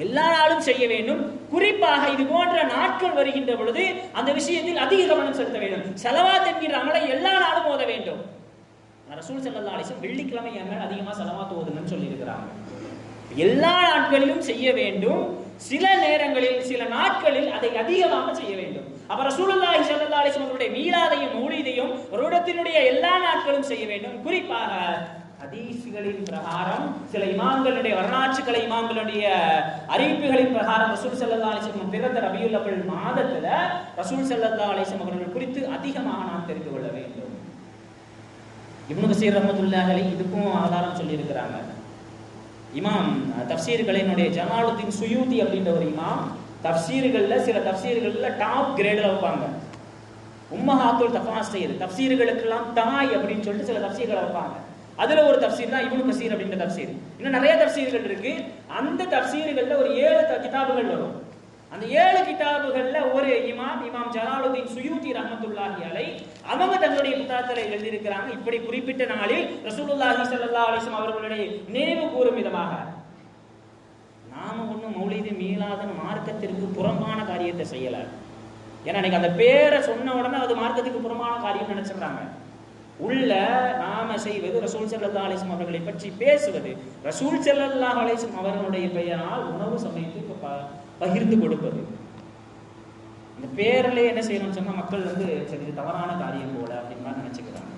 எல்லா நாளும் செய்ய வேண்டும். குறிப்பாக இது போன்ற நாட்கள் வருகின்ற பொழுது அந்த விஷயத்தில் அதிக கவனம் செலுத்த வேண்டும். ஸலவாத் என்கிற அமலை எல்லா நாளும் ஓத வேண்டும். ரசூல் ஸல்லல்லாஹு அலைஹி வஸல்லம் வெள்ளிக்கிழமை மேல அதிகமா ஸலவாத் ஓதுங்கன்னு சொல்லி இருக்கிறாங்க. எல்லா நாட்களிலும் செய்ய வேண்டும், சில நேரங்களில் சில நாட்களில் அதை அதிகமாக செய்ய வேண்டும். அப்ப ரசூலுல்லாஹி ஸல்லல்லாஹு அலைஹி வஸல்லம் அவருடைய மீலாதையும் மௌலிதையும் வருடத்தினுடைய எல்லா நாட்களும் செய்ய வேண்டும். குறிப்பாக ஹதீஸ்களின் பிரகாரம் சில இமாம்களுடைய வரலாற்றுக்களை இமாம்களுடைய அறிவிப்புகளின் பிரகாரம் ரசூல் ஸல்லல்லாஹு அலைஹி வஸல்லம் பிறந்த ரபியுல் அவ்வல் மாதத்துல ரசூல் ஸல்லல்லாஹு அலைஹி வஸல்லம் அவர்கள் குறித்து அதிகமாக நாம் தெரிந்து கொள்ள வேண்டும். இப்னு கஸீர் ரஹ்மத்துல்லாஹி அலைஹி இதுக்கும் ஆதாரம் சொல்லி இருக்கிறாங்க. இமாம் தஃப்சீர்களினுடைய ஜமாலுத்தீன் சுயூதி அப்படின்ற ஒரு இமாம் தஃப்சீர்கள்ல சில தஃப்சீர்கள்ல டாப் கிரேட்ல வைப்பாங்க. உம்மஹாத்துல் தஃபாஸீர் தஃப்சீர்களுக்கெல்லாம் தாய் அப்படின்னு சொல்லிட்டு சில தஃப்சீர்களை வைப்பாங்க. அதுல ஒரு தஃப்சீர் தான் இப்னு கஸீர் அப்படின்ற தஃப்சீர். இன்னும் நிறைய தஃப்சீர்கள் இருக்கு. அந்த தஃப்சீர்கள்ல ஒரு 7 கிதாபுகள் வரும். அந்த 7 கிதாபுகள்ல ஒரு இமாம் ஜலாலுத்தீன் சுயூதி ரஹ்மத்துல்லாஹி அலைஹி அவங்க தன்னுடைய புத்தகத்தில் எழுதி இருக்கிறாங்க, இப்படி குறிப்பிட்ட நாளில் ரசூலுல்லாஹி ஸல்லல்லாஹு அலைஹி வஸல்லம் அவர்களுடைய நினைவு கூறும் விதமாக நாம ஒன்றும் மௌலிது மீலாதன் மார்க்கத்திற்கு புறம்பான காரியத்தை செய்யல. ஏன்னா இன்னைக்கு அந்த பேரை சொன்ன உடனே அது மார்க்கத்துக்கு புறம்பான காரியம் நினைச்சிடறாங்க. உள்ள நாம செய்வது ரசூல் ஸல்லல்லாஹு அலைஹி வஸல்லம் அவர்களை பற்றி பேசுவது, ரசூல் ஸல்லல்லாஹு அலைஹி வஸல்லம் அவர்களுடைய பெயரால் உணவு சமைத்து பகிர்ந்து கொடுப்பது. இந்த பேரிலே என்ன செய்யணும்னு சொன்னா மக்கள் சரி தவறான காரியம் போல அப்படின்னு நினைச்சுக்கிறாங்க.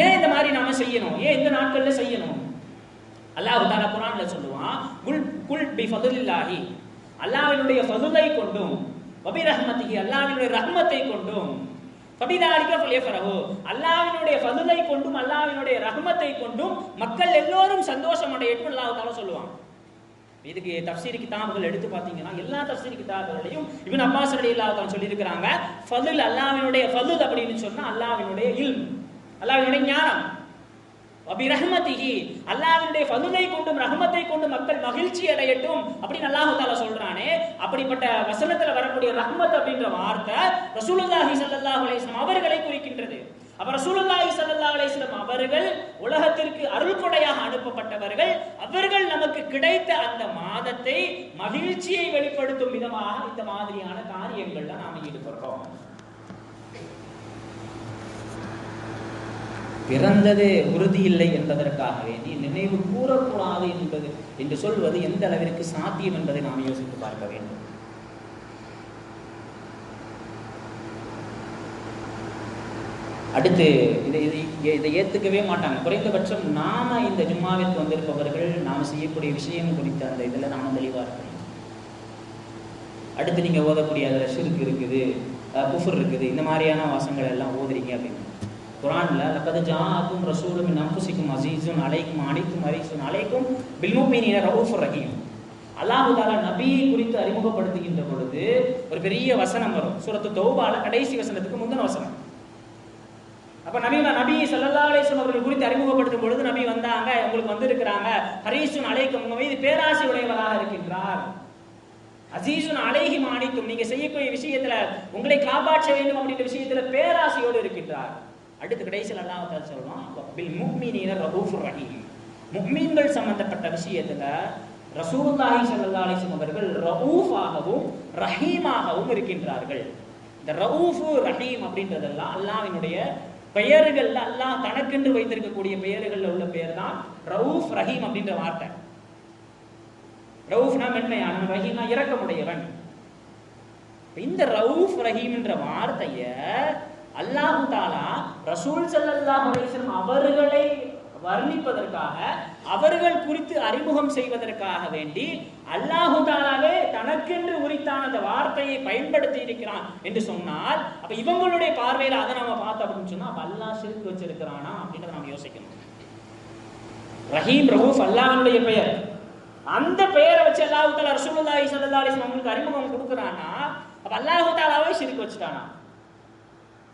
ஏன் இந்த மாதிரி நாம செய்யணும், ஏன் இந்த நாட்கள்ல செய்யணும்? அல்லாஹ் தஆலா குர்ஆன்ல சொல்லுவான், குல் பி ஃபதுலில்லாஹி அல்லாஹ்வினுடைய ஃபதுலை கொண்டும் வபி ரஹ்மத்திஹி அல்லாஹ்வினுடைய ரஹ்மத்தை கொண்டும் ஃபபிதாலிக ஃபல்யஃபரஹு அல்லாஹ்வினுடைய ஃபதுலை கொண்டும் அல்லாஹ்வினுடைய ரஹ்மத்தை கொண்டும் மக்கள் எல்லோரும் சந்தோஷம் அடையட்டும் அல்லாஹ் தஆலா சொல்லுவான். இதுக்கு தஃப்சீர் கிதாபுகள் எடுத்து பார்த்தீங்கன்னா எல்லா தஃப்சீர் கிதாபுகளையும் இப்னு அப்பாஸ் ரலியல்லாஹு தஆலா சொல்லி இருக்காங்க. ஃபதுல் அல்லாஹ்வினுடைய ஃபதுல் அப்படின்னு சொன்னா அல்லாஹ்வினுடைய இல்ம், அல்லாஹ்வினுடைய ஞானம். வபி ரஹ்மத்திஹி அல்லாஹ்வினுடைய ஃபதுலை கொண்டும் ரஹ்மத்தை கொண்டு மக்கள் மகிழ்ச்சி அடையட்டும் அப்படின்னு அல்லாஹ் தஆலா சொல்றானே, அப்படிப்பட்ட வசனத்துல வரக்கூடிய ரஹ்மத் அப்படின்ற வார்த்தை ரசூலுல்லாஹி ஸல்லல்லாஹு அலைஹி வஸல்லம் அவர்களை குறிக்கின்றது. அப்ப ரசூலுல்லாஹி ஸல்லல்லாஹு அலைஹி வஸல்லம் அவர்கள் உலகத்திற்கு அருள்கொடையாக அனுப்பப்பட்டவர்கள். அவர்கள் நமக்கு கிடைத்த அந்த மாதத்தை மகிழ்ச்சியை வெளிப்படுத்தும் விதமாக இந்த மாதிரியான காரியங்கள்ல நாம ஈடுபடுறோம். பிறந்தது உறுதி இல்லை என்பதற்காக வேண்டி நினைவு கூறக்கூடாது என்று சொல்வது எந்த அளவிற்கு சாத்தியம் என்பதை நாம் யோசித்து பார்க்க வேண்டும். அடுத்து இதை ஏத்துக்கவே மாட்டாங்க. குறைந்தபட்சம் நாம இந்த ஜும்மாவிற்கு வந்திருப்பவர்கள் நாம செய்யக்கூடிய விஷயம் குறித்த அந்த இதுல நாம தெளிவா இருக்கணும். அடுத்து நீங்க ஓதக்கூடிய அதுல ஷிர்க் இருக்குது, குஃப்ர் இருக்குது, இந்த மாதிரியான வாசங்கள் எல்லாம் ஓதுறீங்க அப்படின்னு குர்ஆன்ல லகத் ஜாஅக்கும் ரசூலும் மின் அன்ஃபுசிக்கும் அஸீஸுன் அலைக்கும் அனித்தும் ஹரீஸுன் அலைக்கும் பில் முஃமினீன ரഊஃபுர் ரஹீம் அல்லாஹ் தஆலா நபியை குறித்து அறிமுகப்படுத்துகின்ற பொழுது ஒரு பெரிய வசனம் வரும். சூரத்து தௌபால கடைசி வசனத்துக்கு முந்தின வசனம். அப்ப நபி ஸல்லல்லாஹு அலைஹி வஸல்லம் அவர்கள் குறித்து அறிமுகப்படுத்தும் பொழுது நபி வந்தாங்க, உங்களுக்கு வந்திருக்கிறாங்க, ஹரீசுன் அலைக்கும், உங்க மீது பேராசை உடையவராக இருக்கின்றார், அசீசுன் அலைஹி மானித்தும், நீங்க செய்யக்கூடிய விஷயத்துல உங்களை காப்பாற்ற வேண்டும் அப்படின்ற விஷயத்துல பேராசையோடு இருக்கின்றார். அடுத்து கடைசியில் அல்லாஹ் தஆலா சொல்றான், பில் முஃமினீன ரഊஃபுர் ரஹீம், முஃமின்கள் சம்பந்தப்பட்ட விஷயத்துல ரசூலுல்லாஹி ஸல்லல்லாஹு அலைஹி வஸல்லம் அவர்கள் ரഊஃபாகவும் ரஹீமாகவும் இருக்கின்றார்கள். இந்த ரഊஃபு ரஹீம் அப்படின்றதெல்லாம் அல்லாஹ்வினுடைய பெயர்கள்ல அல்லாஹ் தனக்கென்று வைத்திருக்கக்கூடிய பெயர்கள்ல உள்ள பெயர் தான் ரഊஃப் ரஹீம் அப்படின்ற வார்த்தை. ரഊஃப்னா மென்மையான, ரஹீம்னா இரக்கமுடையவன். இந்த ரഊஃப் ரஹீம் என்ற வார்த்தைய அல்லாஹ் தஆலா ரசூல் ஸல்லல்லாஹு அலைஹி வஸல்லம் அவர்களை வர்ணிப்பதற்காக, அவர்கள் குறித்து அறிமுகம் செய்வதற்காக வேண்டி அல்லாஹ் தஆலாவே தனக்கென்று உரித்தான அந்த வார்த்தையை பயன்படுத்தி இருக்கிறான் என்று சொன்னால், அப்ப இவங்களுடைய பார்வையில அதை நம்ம பார்த்தோம் அப்படின்னு சொன்னா அப்ப அல்லாஹ் ஷிர்க் வச்சிருக்கிறானா அப்படின்றத நாம யோசிக்கணும். ரஹீம் ரഊஃப் அல்லாஹ்வுடைய பெயர். அந்த பெயரை வச்சு அல்லாஹ் தஆலா ரசூலுல்லாஹி ஸல்லல்லாஹு அலைஹி வஸல்லம் அவங்களுக்கு அறிமுகம் கொடுக்கறானா, அப்ப அல்லாஹ் தஆலாவே ஷிர்க் வச்சிட்டானா?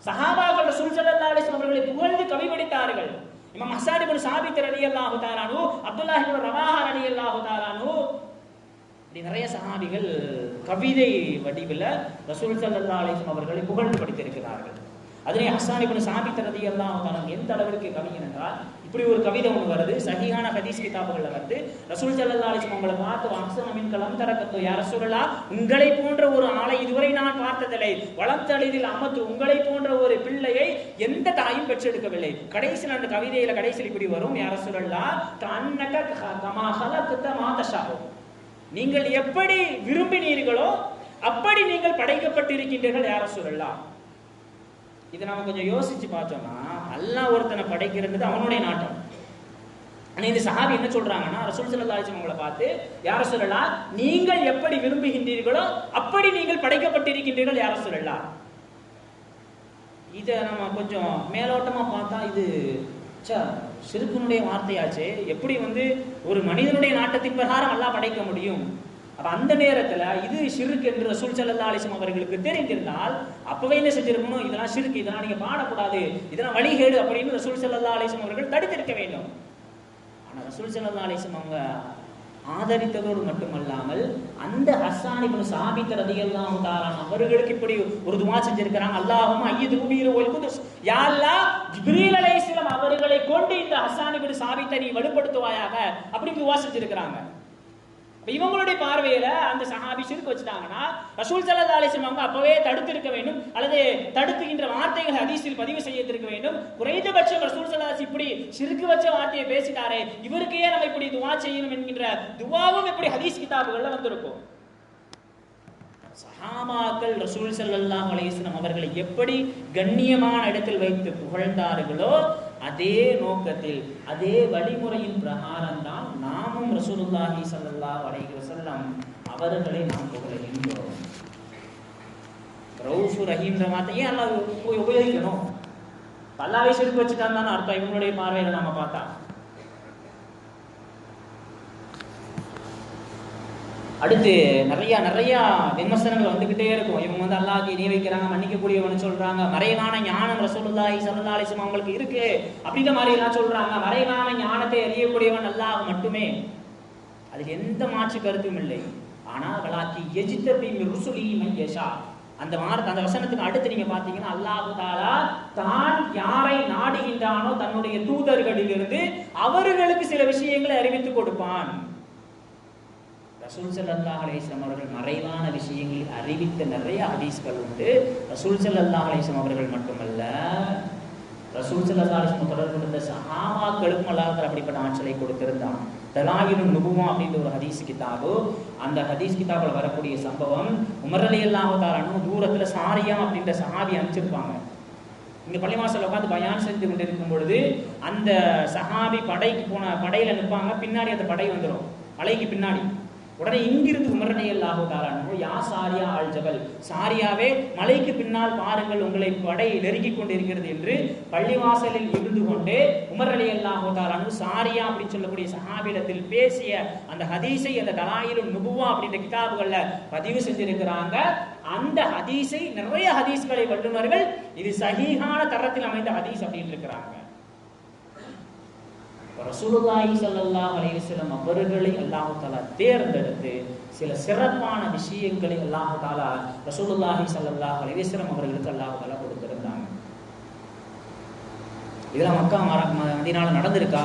சஹாபாக்கள் ரசூல் ஸல்லல்லாஹு அலைஹி வஸல்லம் அவர்களை புகழ்ந்து கவி படித்தார்கள். இமாம் ஹஸ்ஸான் இப்னு சாபித் ரலியல்லாஹு தஆலா அன்ஹு, அப்துல்லாஹ் இப்னு ரவாஹா ரலியல்லாஹு தஆலா அன்ஹு, இப்படி நிறைய சஹாபிகள் கவிதை வடிவில் ரசூல் ஸல்லல்லாஹு அலைஹி வஸல்லம் அவர்களை புகழ்ந்து படித்திருக்கிறார்கள். அதிலே ஹஸ்ஸான் இப்னு சாபித் ரலியல்லாஹு தஆலா எந்த அளவிற்கு கவிஞன் என்றால், இப்படி ஒரு கவிதை ஒன்று வருது, சஹீஹான ஹதீஸ் கிதாபுகள்ல வருது. ரசூல் ஸல்லல்லாஹு அலைஹி வஸல்லம் உங்களை பார்த்து, அஹ்ஸன மின் கலம் தரக்கத்து யா ரசூலல்லாஹ், உங்களை போன்ற ஒரு ஆளை இதுவரை நான் பார்த்ததில்லை, வளர்த்தளிதில் அமத்து, உங்களை போன்ற ஒரு பிள்ளையை எந்த தாயும் பெற்றெடுக்கவில்லை. கடைசியில் அந்த கவிதையில கடைசியில் இப்படி வரும், யா ரசூலல்லாஹ் கஅன்னக கமா ஹலக்த மா தஷாஉ, நீங்கள் எப்படி விரும்பினீர்களோ அப்படி நீங்கள் படைக்கப்பட்டிருக்கின்றீர்கள் யா ரசூலல்லாஹ். இதை நம்ம கொஞ்சம் யோசிச்சு பார்த்தோம்னா, அல்லாஹ் ஒருத்தனை படைக்கிறது அவனுடைய நாட்டம். ஆனா இந்த சஹாபி என்ன சொல்றாங்கன்னா, ரசூல் ஸல்லல்லாஹு அலைஹி வஸல்லம் அவங்களை பார்த்து, யா ரசூலல்லாஹ் நீங்கள் எப்படி விரும்புகின்றீர்களோ அப்படி நீங்கள் படைக்கப்பட்டிருக்கின்றீர்கள் யா ரசூலல்லாஹ். இதை நம்ம கொஞ்சம் மேலோட்டமா பார்த்தா இது ஷிர்க்குனுடைய வார்த்தையாச்சே, எப்படி ஒரு மனிதனுடைய நாட்டத்தின் பிரகாரம் அல்லாஹ் படைக்க முடியும்? அப்ப அந்த நேரத்துல இது ஷிர்க் என்று ரசூல் ஸல்லல்லாஹு அலைஹி வஸல்லம் அவர்களுக்கு தெரிந்திருந்தால் அப்பவே என்ன செஞ்சிருக்கணும், இதெல்லாம் ஷிர்க், இதெல்லாம் நீங்க பாடக்கூடாது, இதெல்லாம் வழிகேடு அப்படின்னு ரசூல் ஸல்லல்லாஹு அலைஹி வஸல்லம் அவர்கள் தடுத்திருக்க வேண்டும். ஆனா ரசூல் ஸல்லல்லாஹு அலைஹி வஸல்லம் அவங்க ஆதரித்ததோடு மட்டுமல்லாமல் அந்த ஹஸ்ஸான் இப்னு சாபித் ரலியல்லாஹு தஆலா அவர்களுக்கு இப்படி ஒரு துஆ செஞ்சிருக்காங்க, அல்லாஹும்ம அய்யிது ரூஹில் வல் குத்ஸ், யா அல்லாஹ் ஜிப்ரீல் அலைஹிஸ்ஸலாம் அவர்களை கொண்டு இந்த ஹஸ்ஸான் இப்னு சாபித்தை நீ வலுப்படுத்துவாயாக அப்படின்னு துஆ செஞ்சிருக்காங்க. இவங்களுடைய பார்வையில அந்த சஹாபி ஷிர்க் வச்சுட்டாங்கன்னா ரசூல் ஸல்லல்லாஹு அலைஹி வஸல்லம் அவங்க அப்பவே தடுத்திருக்க வேண்டும், அல்லது தடுத்துகின்ற வார்த்தைகள் ஹதீஸில் பதிவு செய்திருக்க வேண்டும். குறைந்தபட்சம் ரசூல் ஸல்லல்லாஹு அலைஹி வஸல்லம் இப்படி ஷிர்க் வச்ச வார்த்தையை பேசிட்டாரே, இவருக்கே நம்ம இப்படி துஆ செய்யணும் என்கின்ற துஆவும் எப்படி ஹதீஸ் கிதாபுகள்ல வந்திருக்கும். சஹாபாக்கள் ரசூல் ஸல்லல்லாஹு அலைஹி வஸல்லம் அவர்களை எப்படி கண்ணியமான இடத்தில் வைத்து புகழ்ந்தார்களோ அதே நோக்கத்தில், அதே வழிமுறையின் பிரகாரம் தான் நாமும் ரசூலுல்லாஹி ஸல்லல்லாஹு அலைஹி வஸல்லம் அவர்களை நாம் புகழுகின்றோம். ரഊஃப் ரஹீம் வார்த்தையை அல்லாஹ் உபயோகிக்கணும். அல்லாஹ்வை ஷிர்க் வச்சுட்டான் தானே அர்த்தம் இவங்களுடைய பார்வையில நாம பார்த்தா. அடுத்து நிறைய விமர்சனங்கள் வந்துகிட்டே இருக்கும். இவங்க அல்லாஹ்க்கு இணை வைக்கிறாங்க, மன்னிக்கக்கூடியவன்னு சொல்றாங்க, மறைவான ஞானம் ரசூலுல்லாஹி ஸல்லல்லாஹு அலைஹி வஸல்லம் அவங்களுக்கு இருக்கு அப்படின்ற மாதிரி எல்லாம் சொல்றாங்க. மறைவான ஞானத்தை அறியக்கூடியவன் அல்லாஹ் மட்டுமே, அதில் எந்த மாற்று கருத்தும் இல்லை. ஆனால் வலாக்கி யஜ்தபி மின் ருசுலிஹி மன் யஷா, அந்த வசனத்துக்கு அடுத்து நீங்க பாத்தீங்கன்னா, அல்லாஹ் தஆலா தான் யாரை நாடுகின்றானோ தன்னுடைய தூதர்களிலிருந்து அவர்களுக்கு சில விஷயங்களை அறிவித்து கொடுப்பான். ரசூல் ஸல்லல்லாஹு அலைஹி வஸல்லம் அவர்கள் மறைவான விஷயங்களில் அறிவித்த நிறைய ஹதீஸ்கள் உண்டு. ரசூல் ஸல்லல்லாஹு அலைஹி வஸல்லம் அவர்கள் மட்டுமல்ல, ரசூல் ஸல்லல்லாஹு அலைஹி வஸல்லம் தொடர்புடைய சஹாபாக்களுக்கும் அல்லாஹ் அப்படிப்பட்ட ஆற்றலை கொடுத்திருந்தான். தலாயிலுன் நுபுவா அப்படின்ற ஒரு ஹதீஸ் கிதாபு, அந்த ஹதீஸ் கிதாபில் வரக்கூடிய சம்பவம், உமர் ரலியல்லாஹு தஆலா அன்ஹு தூரத்தில் சாரியா அப்படின்ற சஹாபி அனுப்பிச்சிருப்பாங்க. இங்கே பள்ளிவாசல் உட்காந்து பயான் செஞ்சு கொண்டு இருக்கும் பொழுது அந்த சஹாபி படைக்கு போன படையில் நிற்பாங்க, பின்னாடி அந்த படை வந்துடும், மலைக்கு பின்னாடி உடனே இங்கிருந்து உமர் ரலியல்லாஹு தஆலா அன்ஹு, யா சாரியா அல் ஜபல், சாரியாவே மலைக்கு பின்னால் பாருங்கள், உங்களை படை நெருங்கிக் கொண்டிருக்கிறது என்று பள்ளிவாசலில் இருந்து கொண்டே உமர் ரலியல்லாஹு தஆலா அன்ஹு சாரியா அப்படின்னு சொல்லக்கூடிய சஹாபியிடத்தில் பேசிய அந்த ஹதீஸை அந்த தலாயிலுன் நுபுவா அப்படின்ற கிதாபுகள்ல பதிவு செஞ்சிருக்கிறாங்க. அந்த ஹதீஸை நிறைய ஹதீஸ்களை வல்லுநர்கள் இது சஹீஹான தரத்தில் அமைந்த ஹதீஸ் அப்படின்னு இருக்கிறாங்க. ரசூலுல்லாஹி ஸல்லல்லாஹு அலைஹி வஸல்லம் அவர்களை அல்லாஹ் தஆலா தேர்ந்தெடுத்து சில சிறப்பான விஷயங்களை அல்லாஹ் தஆலா ரசூலுல்லாஹி ஸல்லல்லாஹு அலைஹி வஸல்லம் அவர்களுக்கு அல்லாஹ் தஆலா கொடுத்திருந்தாங்க. இதெல்லாம் மக்கா மதீனால நடந்திருக்கா?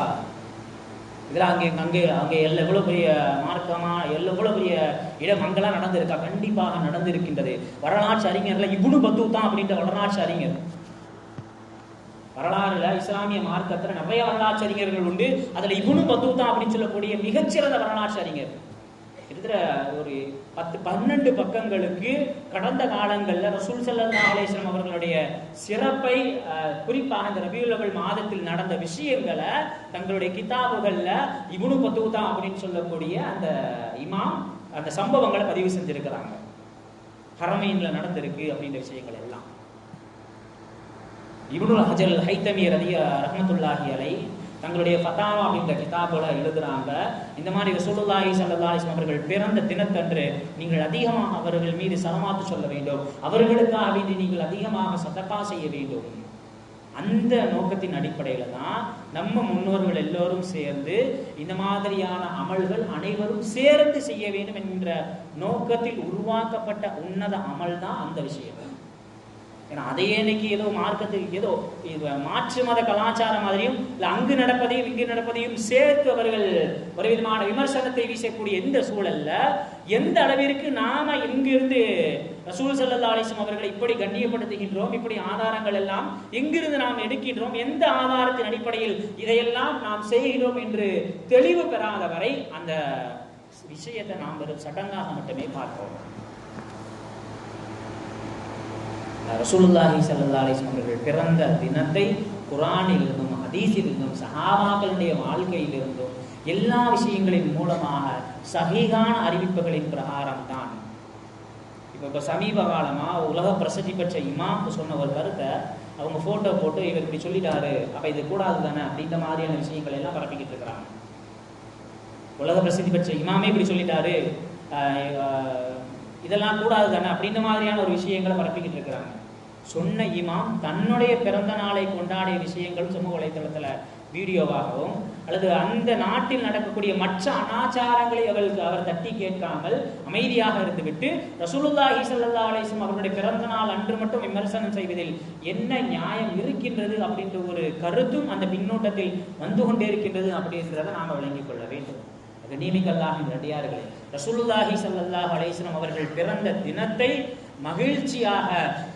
இதெல்லாம் அங்கே எவ்வளவு பெரிய மார்க்கமா, எவ்வளவு பெரிய இடம் அங்கெல்லாம் நடந்திருக்கா? கண்டிப்பாக நடந்திருக்கின்றது. வரலாற்று அறிஞர்ல இப்னு பத்தூதா அப்படின்ற வரலாற்று அறிஞர், வரலாறுல இஸ்லாமிய மார்க்கத்துல நிறைய வரலாற்று அறிஞர்கள் உண்டு. அதுல இப்னு பத்தூதா அப்படின்னு சொல்லக்கூடிய மிகச்சிறந்த வரலாற்று அறிஞர். கிட்டத்தட்ட ஒரு 10-12 பக்கங்களுக்கு கடந்த காலங்கள்ல ரசூல் ஸல்லல்லாஹு அலைஹி வஸல்லம் அவர்களுடைய சிறப்பை, குறிப்பாக இந்த ரபியுல் அவ்வல் மாதத்தில் நடந்த விஷயங்களை தங்களுடைய கிதாபுகள்ல இப்னு பத்தூதா அப்படின்னு சொல்லக்கூடிய அந்த இமாம் அந்த சம்பவங்களை பதிவு செஞ்சிருக்கிறாங்க. ஹரமைன்ல நடந்திருக்கு அப்படின்ற விஷயங்கள் எல்லாம். இப்னு ஹஜர் அல் ஹைத்தமி ரஹ்மத்துல்லாஹி அலைஹி தங்களுடைய ஃபதாவா அப்படின்ற கிதாபுல எழுதுறாங்க, இந்த மாதிரி ரசூலுல்லாஹி ஸல்லல்லாஹு அலைஹி வஸல்லம் அவர்கள் பிறந்த தினத்தன்று நீங்கள் அதிகமாக அவர்கள் மீது ஸலவாத் சொல்ல வேண்டும், அவர்களுக்காக வேண்டி நீங்கள் அதிகமாக சதகா செய்ய வேண்டும். அந்த நோக்கத்தின் அடிப்படையில தான் நம்ம முன்னோர்கள் எல்லோரும் சேர்ந்து இந்த மாதிரியான அமல்கள் அனைவரும் சேர்ந்து செய்ய வேண்டும் என்கின்ற நோக்கத்தில் உருவாக்கப்பட்ட உன்னத அமல் தான் அந்த விஷயம். ஏன்னா அதையே இன்னைக்கு ஏதோ மார்க்கத்துக்கு ஏதோ மாற்று மத கலாச்சாரம் மாதிரியும் இல்லை அங்கு நடப்பதையும் இங்கு நடப்பதையும் சேர்த்து அவர்கள் ஒரு விதமான விமர்சனத்தை வீசக்கூடிய எந்த சூழல்ல எந்த அளவிற்கு நாம இங்கிருந்து ரசூல் ஸல்லல்லாஹு அலைஹி வஸல்லம் அவர்களை இப்படி கண்ணியப்படுத்துகின்றோம், இப்படி ஆதாரங்கள் எல்லாம் எங்கிருந்து நாம் எடுக்கின்றோம், எந்த ஆதாரத்தின் அடிப்படையில் இதையெல்லாம் நாம் செய்கிறோம் என்று தெளிவு பெறாத வரை அந்த விஷயத்தை நாம் வெறும் சடங்காக மட்டுமே பார்ப்போம். ரசூலுல்லாஹி ஸல்லல்லாஹு அலைஹி வஸல்லம் அவர்கள் பிறந்த தினத்தை குர்ஆனில் இருந்தும் ஹதீஸில் இருந்தும் சஹாபாக்களுடைய வாழ்க்கையில் இருந்தும் எல்லா விஷயங்களின் மூலமாக சஹீஹான அறிவிப்புகளின் பிரகாரம் தான். இப்போ சமீப காலமா உலக பிரசித்தி பெற்ற இமாம் சொன்ன ஒரு கருத்தை அவங்க போட்டோ போட்டு இவர் இப்படி சொல்லிட்டாரு, அப்ப இது கூடாது தானே அப்படின்ற மாதிரியான விஷயங்கள் எல்லாம் பரப்பிக்கிட்டு இருக்கிறாங்க. உலக பிரசித்தி பெற்ற இமாமே இப்படி சொல்லிட்டாரு, இதெல்லாம் கூடாது தானே அப்படின்ற மாதிரியான ஒரு விஷயங்களை பரப்பிக்கிட்டு இருக்கிறாங்க. சொன்ன இமாம் தன்னுடைய பிறந்த நாளை கொண்டாடிய விஷயங்கள் சமூக வலைத்தளத்துல வீடியோவாகவும் அல்லது அந்த நாட்டில் நடக்கக்கூடிய மற்ற அனாச்சாரங்களை அவர் தட்டி கேட்காமல் அமைதியாக இருந்துவிட்டு ரசூலுல்லாஹி ஸல்லல்லாஹு அலைஹி வஸல்லம் அவர்களுடைய பிறந்த நாள் அன்று மட்டும் விமர்சனம் செய்வதில் என்ன நியாயம் இருக்கின்றது அப்படின்ற ஒரு கருத்தும் அந்த பின்னோட்டத்தில் வந்து கொண்டே இருக்கின்றது அப்படிங்கிறத நாம விளங்கிக் கொள்ள வேண்டும். கண்ணியமிக்கல்லாஹின் அடியார்களே, ரசூலுல்லாஹி ஸல்லல்லாஹு அலைஹி வஸல்லம் அவர்கள் பிறந்த தினத்தை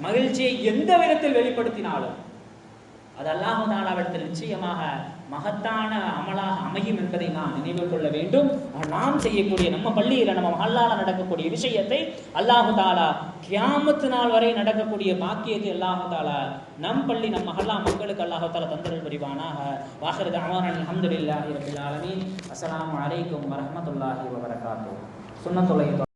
மகிழ்ச்சியை எந்த விதத்தில் வெளிப்படுத்தினாலும் அது அல்லாஹ் தஆலாவிடத்தில் நிச்சயமாக மகத்தான அமலாக அமையும் என்பதை நாம் நினைவில் கொள்ள வேண்டும். நாம் செய்யக்கூடிய நம்ம பள்ளியில நம்ம மஹல்லால நடக்கக்கூடிய விஷயத்தை அல்லாஹ் தஆலா கியாமத் நாள் வரை நடக்கக்கூடிய பாக்கியத்தை அல்லாஹ் தஆலா நம் பள்ளி நம் மஹல்லா மக்களுக்கு அல்லாஹ் தஆலா தந்தருள் புரிவானாக. வாஹிரு தஅவானா அல்ஹம்துலில்லாஹி ரப்பில் ஆலமீன். அஸ்ஸலாமு அலைக்கும் வரஹ்மத்துல்லாஹி வபரகாத்துஹு. சுன்னத்துல்